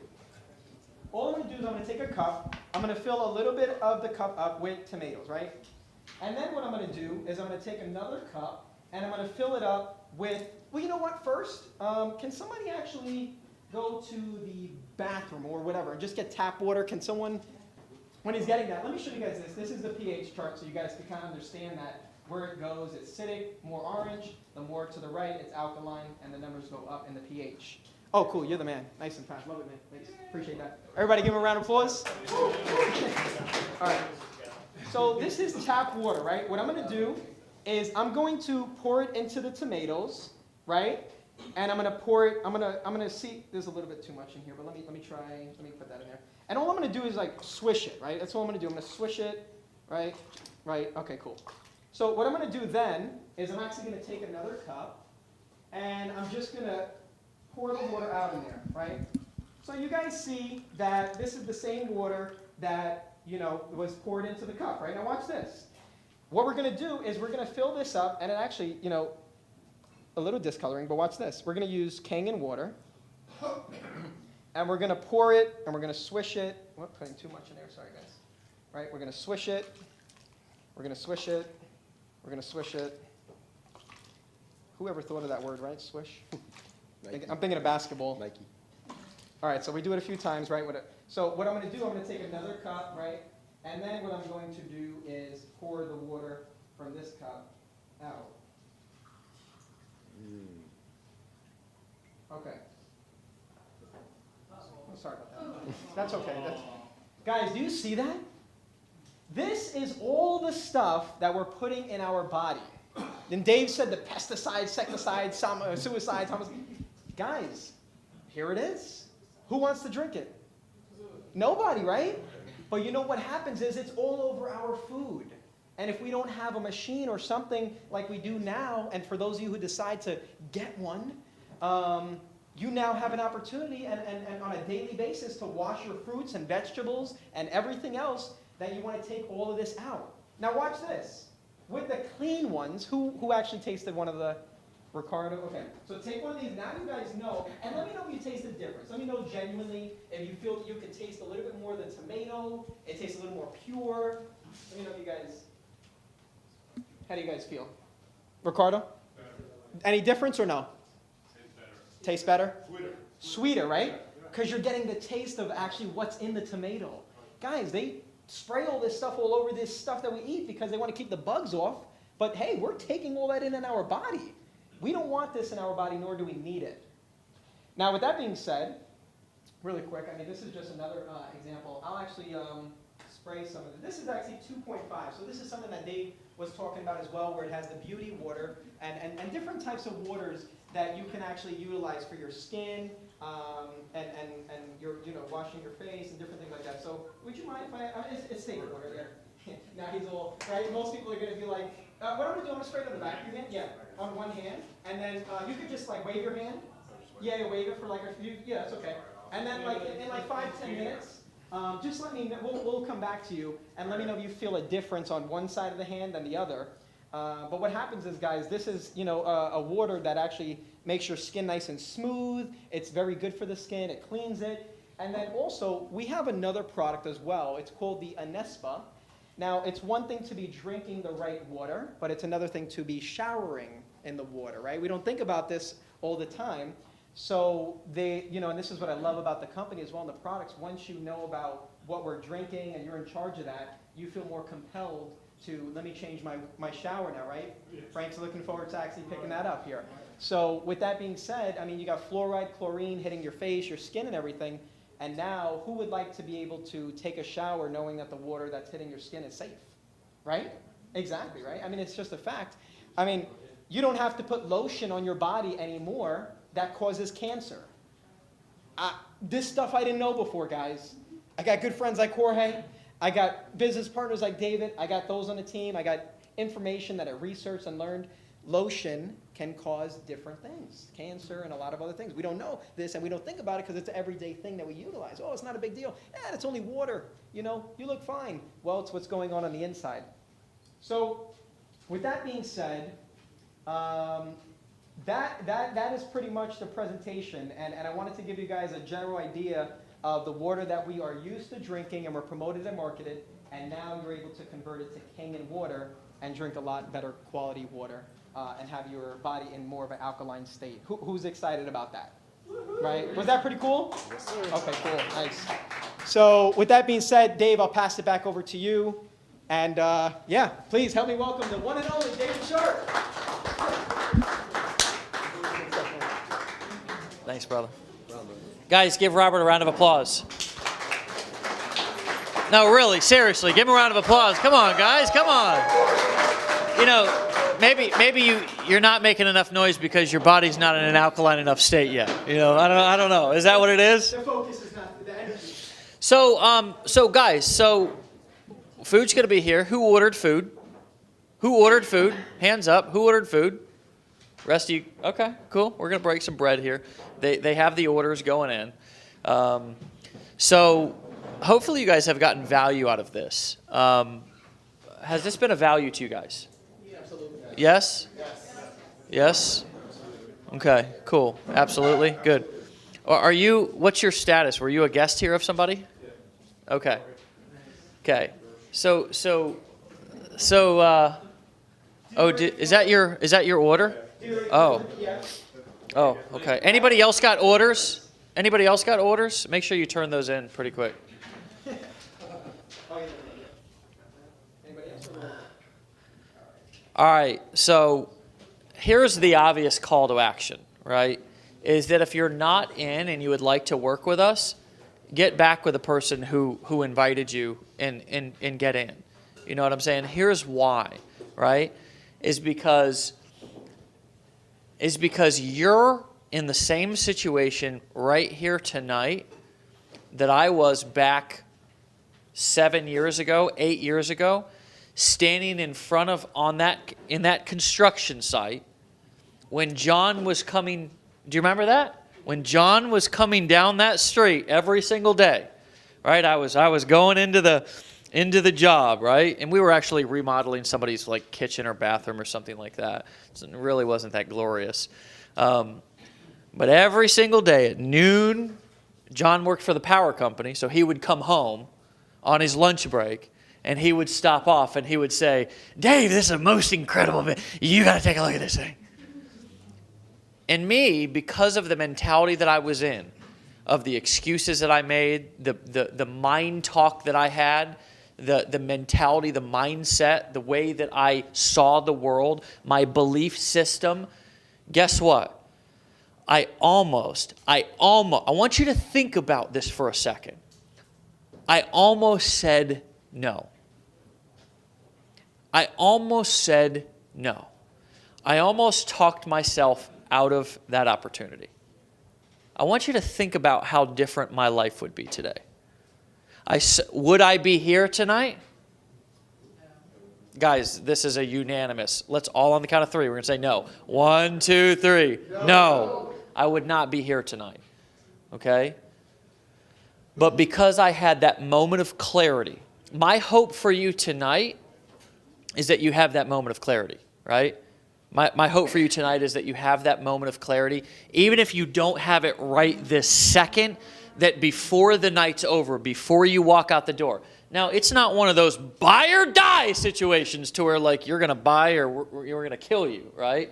All I'm going to do is I'm going to take a cup. I'm going to fill a little bit of the cup up with tomatoes, right? And then what I'm going to do is I'm going to take another cup and I'm going to fill it up with, well, you know what, first, can somebody actually go to the bathroom or whatever and just get tap water? Can someone, when he's getting that, let me show you guys this. This is the pH chart so you guys can kind of understand that where it goes, it's acidic, more orange, the more to the right, it's alkaline, and the numbers go up in the pH. Oh, cool, you're the man. Nice and fast. Love it, man. Thanks. Appreciate that. Everybody give him a round of applause. All right. So this is tap water, right? What I'm going to do is I'm going to pour it into the tomatoes, right? And I'm going to pour it, I'm going to see, there's a little bit too much in here, but let me put that in there. And all I'm going to do is like swish it, right? That's all I'm going to do. I'm going to swish it, right? Right, okay, cool. So what I'm going to do then is I'm actually going to take another cup and I'm just going to pour the water out in there, right? So you guys see that this is the same water that, was poured into the cup, right? Now watch this. What we're going to do is we're going to fill this up, and it actually, a little discoloring, but watch this. We're going to use Kangen water, and we're going to pour it, and we're going to swish it. I'm putting too much in there, sorry guys. Right, we're going to swish it. We're going to swish it. We're going to swish it. Whoever thought of that word, right? Swish. I'm thinking of basketball. Nike. All right, so we do it a few times, right? So what I'm going to do, I'm going to take another cup, right? And then what I'm going to do is pour the water from this cup out. Okay. Oh, sorry about that. That's okay. Guys, do you see that? This is all the stuff that we're putting in our body. And Dave said the pesticides, insecticides, suicides. Guys, here it is. Who wants to drink it? Nobody, right? But you know what happens is it's all over our food. And if we don't have a machine or something like we do now, and for those of you who decide to get one, you now have an opportunity and on a daily basis to wash your fruits and vegetables and everything else that you want to take all of this out. Now watch this. With the clean ones, who actually tasted one of the Ricardo? Okay, so take one of these. Now you guys know, and let me know if you taste the difference. Let me know genuinely if you feel you can taste a little bit more of the tomato. It tastes a little more pure. Let me know if you guys, how do you guys feel? Ricardo? Better. Any difference or no? Tastes better. Taste better? Sweeter, right? Because you're getting the taste of actually what's in the tomato. Guys, they spray all this stuff all over this stuff that we eat because they want to keep the bugs off. But hey, we're taking all that in our body. We don't want this in our body, nor do we need it. Now, with that being said, really quick, I mean, this is just another example. I'll actually spray some of it. This is actually 2.5. So this is something that Dave was talking about as well, where it has the beauty water and different types of waters that you can actually utilize for your skin and your washing your face and different things like that. So would you mind if it's state water there. Now he's all right. Most people are going to be like, what I'm going to do, I'm going to spray it on the back of your hand. Yeah, on one hand, and then you could just like wave your hand. Yeah, wave it for like a few. Yeah, that's okay. And then like in like 5-10 minutes, Just let me know, we'll come back to you, and let me know if you feel a difference on one side of the hand than the other. But what happens is, guys, this is, a water that actually makes your skin nice and smooth. It's very good for the skin. It cleans it. And then also, we have another product as well. It's called the Anespa. Now, it's one thing to be drinking the right water, but it's another thing to be showering in the water, right? We don't think about this all the time. So they, and this is what I love about the company as well and the products. Once you know about what we're drinking and you're in charge of that, you feel more compelled to, let me change my shower now, right? Frank's looking forward to actually picking that up here. So with that being said, I mean, you got fluoride, chlorine hitting your face, your skin and everything. And now, who would like to be able to take a shower knowing that the water that's hitting your skin is safe? Right? Exactly, right? I mean, it's just a fact. I mean, you don't have to put lotion on your body anymore that causes cancer. This stuff I didn't know before, guys. I got good friends like Jorge. I got business partners like David. I got those on the team. I got information that I researched and learned. Lotion can cause different things, cancer and a lot of other things. We don't know this and we don't think about it because it's an everyday thing that we utilize. Oh, it's not a big deal. It's only water. You look fine. Well, it's what's going on the inside. So with that being said, that is pretty much the presentation. And I wanted to give you guys a general idea of the water that we are used to drinking and we're promoted and marketed. And now you're able to convert it to Kangen water and drink a lot better quality water. And have your body in more of an alkaline state. Who's excited about that? Right? Was that pretty cool? Yes, sir. Okay, cool. Nice. So with that being said, Dave, I'll pass it back over to you. And please help me welcome the one and only David Sharp. Thanks, brother. Guys, give Robert a round of applause. No, really, seriously, give him a round of applause. Come on, guys, come on. Maybe you're not making enough noise because your body's not in an alkaline enough state yet. I don't know. Is that what it is? The focus is not the energy. So guys, food's gonna be here. Who ordered food? Who ordered food? Hands up. Who ordered food? Rest of you. Okay, cool. We're gonna break some bread here. They have the orders going in. So hopefully you guys have gotten value out of this. Has this been a value to you guys? Yes? Yes? Okay, cool. Absolutely. Good. What's your status? Were you a guest here of somebody? Okay. Okay. Is that your order? Oh, okay. Anybody else got orders? Make sure you turn those in pretty quick. All right, so here's the obvious call to action, right? Is that if you're not in and you would like to work with us, get back with the person who invited you and get in. You know what I'm saying? Here's why, right? Is because you're in the same situation right here tonight that I was back 7 years ago, 8 years ago, standing in front of in that construction site when John was coming. Do you remember that? When John was coming down that street every single day, right? I was going into the job, right? And we were actually remodeling somebody's like kitchen or bathroom or something like that. So it really wasn't that glorious. But every single day at noon, John worked for the power company, so he would come home on his lunch break. And he would stop off and he would say, Dave, this is the most incredible bit. You got to take a look at this thing. And me, because of the mentality that I was in, of the excuses that I made, the mind talk that I had, the mentality, the mindset, the way that I saw the world, my belief system, guess what? I want you to think about this for a second. I almost said no. I almost said no. I almost talked myself out of that opportunity. I want you to think about how different my life would be today. Would I be here tonight? No. Guys, this is a unanimous. Let's all on the count of three. We're going to say no. 1, 2, 3. No. I would not be here tonight. Okay? But because I had that moment of clarity, my hope for you tonight is that you have that moment of clarity, right? My hope for you tonight is that you have that moment of clarity, even if you don't have it right this second, that before the night's over, before you walk out the door. Now, it's not one of those buy or die situations to where like you're going to buy or we're going to kill you, right?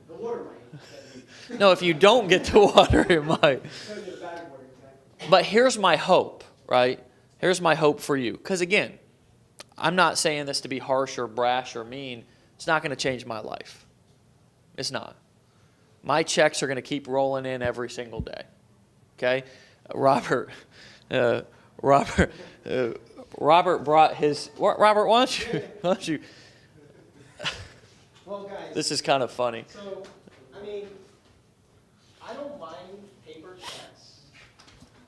The water might. No, if you don't get the water, it might. But here's my hope, right? Here's my hope for you. Because again, I'm not saying this to be harsh or brash or mean. It's not going to change my life. It's not. My checks are going to keep rolling in every single day. Okay? Robert brought his. Robert, why don't you? Well, guys. This is kind of funny. So, I mean, I don't mind paper checks.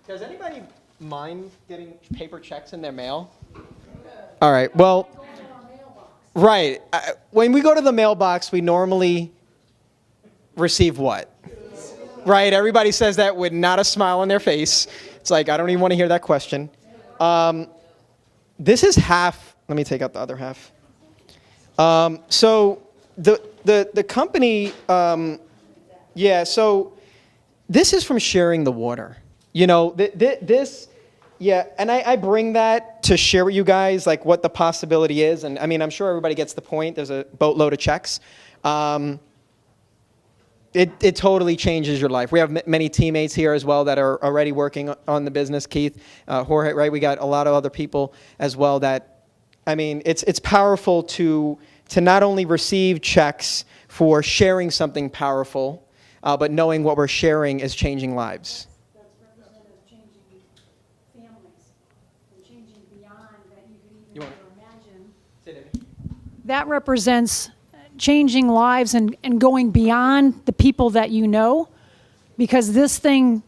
Does anybody mind getting paper checks in their mail? All right. Well, right. When we go to the mailbox, we normally receive what? Right. Everybody says that with not a smile on their face. It's like, I don't even want to hear that question. This is half. Let me take out the other half. So the company, yeah, so this is from Sharing the Water. You know, this, yeah, and I bring that to share with you guys, like, what the possibility is. And, I mean, I'm sure everybody gets the point. There's a boatload of checks. It totally changes your life. We have many teammates here as well that are already working on the business. Keith, Jorge, right? We got a lot of other people as well that, I mean, it's powerful to not only receive checks for sharing something powerful, but knowing what we're sharing is changing lives. That's representative of changing families, and changing beyond that you could even never imagine. That represents changing lives and going beyond the people that you know, because this thing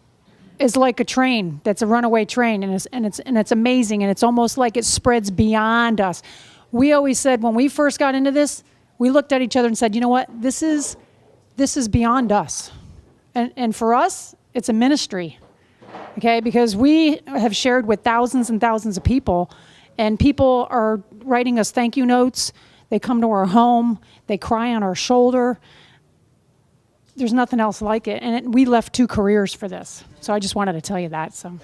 is like a train that's a runaway train, and it's amazing, and it's almost like it spreads beyond us. We always said when we first got into this, we looked at each other and said, you know what, this is beyond us, and for us, it's a ministry, okay? Because we have shared with thousands and thousands of people, and people are writing us thank you notes. They come to our home. They cry on our shoulder. There's nothing else like it. And we left 2 careers for this. So I just wanted to tell you that. So.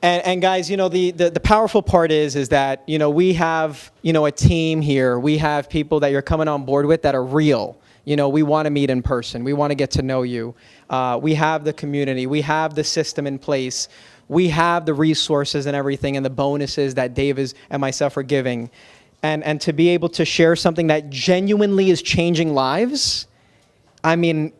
And guys, you know, the powerful part is that, you know, we have, you know, a team here. We have people that you're coming on board with that are real. You know, we want to meet in person. We want to get to know you. We have the community. We have the system in place. We have the resources and everything and the bonuses that Dave and myself are giving. And to be able to share something that genuinely is changing lives, I mean,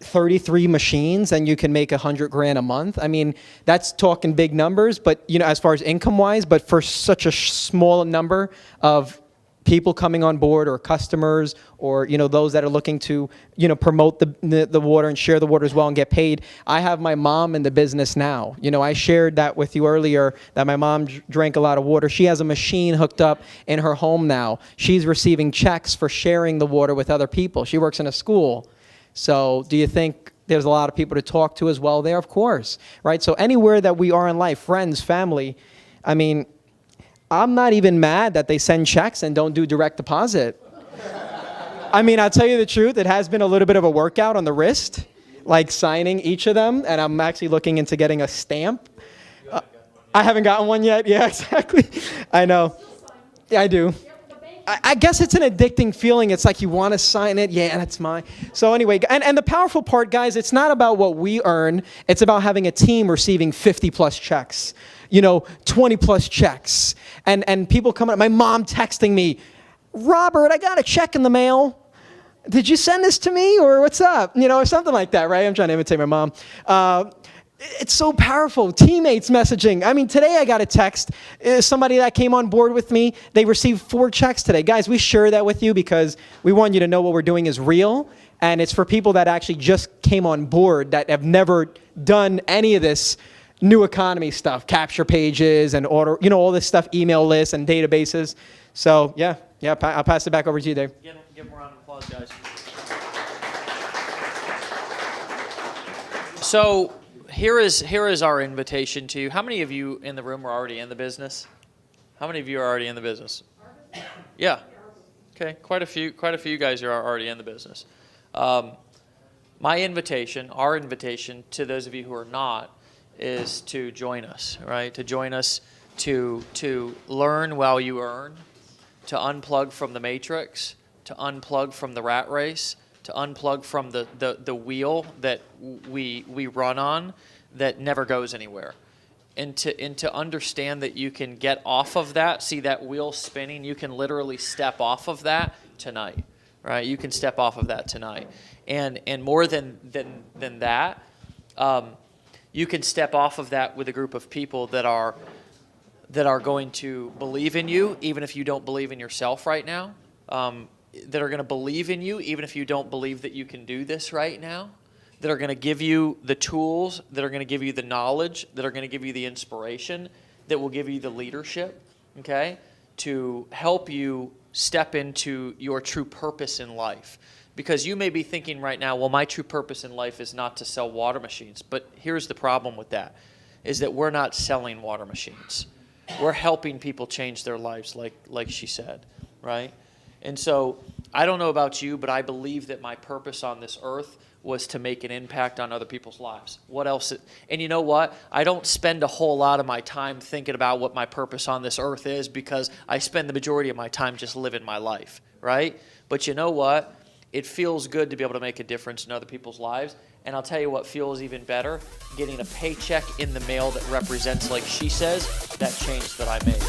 33 machines and you can make $100,000 a month. I mean, that's talking big numbers, but, you know, as far as income wise, but for such a small number of people coming on board or customers or, you know, those that are looking to, you know, promote the water and share the water as well and get paid. I have my mom in the business now. You know, I shared that with you earlier that my mom drank a lot of water. She has a machine hooked up in her home now. She's receiving checks for sharing the water with other people. She works in a school. So do you think there's a lot of people to talk to as well there? Of course, right? So anywhere that we are in life, friends, family, I mean, I'm not even mad that they send checks and don't do direct deposit. I mean, I'll tell you the truth, it has been a little bit of a workout on the wrist, like signing each of them, and I'm actually looking into getting a stamp. I haven't gotten one yet. Yeah, exactly. I know. Yeah, I do. I guess it's an addicting feeling. It's like you want to sign it. Yeah, that's mine. So anyway, and the powerful part, guys, it's not about what we earn. It's about having a team receiving 50 plus checks, you know, 20 plus checks. And people coming up, my mom texting me, Robert, I got a check in the mail. Did you send this to me or what's up? You know, or something like that, right? I'm trying to imitate my mom. It's so powerful. Teammates messaging. I mean, today I got a text. Somebody that came on board with me, they received 4 checks today. Guys, we share that with you because we want you to know what we're doing is real. And it's for people that actually just came on board that have never done any of this new economy stuff, capture pages and order, you know, all this stuff, email lists and databases. So, yeah, I'll pass it back over to you, Dave. Give them a round of applause, guys. So here is our invitation to you. How many of you in the room are already in the business? How many of you are already in the business? Yeah. Okay, quite a few guys are already in the business. My invitation, our invitation to those of you who are not, is to join us, right? To join us to learn while you earn, to unplug from the matrix, to unplug from the rat race, to unplug from the wheel that we run on that never goes anywhere. And to understand that you can get off of that, see that wheel spinning, you can literally step off of that tonight, right? You can step off of that tonight. And more than that, you can step off of that with a group of people that are going to believe in you, even if you don't believe in yourself right now, that are going to believe in you, even if you don't believe that you can do this right now, that are going to give you the tools, that are going to give you the knowledge, that are going to give you the inspiration, that will give you the leadership, okay, to help you step into your true purpose in life. Because you may be thinking right now, well, my true purpose in life is not to sell water machines. But here's the problem with that, is that we're not selling water machines. We're helping people change their lives, like she said, right? And so I don't know about you, but I believe that my purpose on this earth was to make an impact on other people's lives. What else? And you know what? I don't spend a whole lot of my time thinking about what my purpose on this earth is, because I spend the majority of my time just living my life, right? But you know what? It feels good to be able to make a difference in other people's lives. And I'll tell you what feels even better, getting a paycheck in the mail that represents, like she says, that change that I made.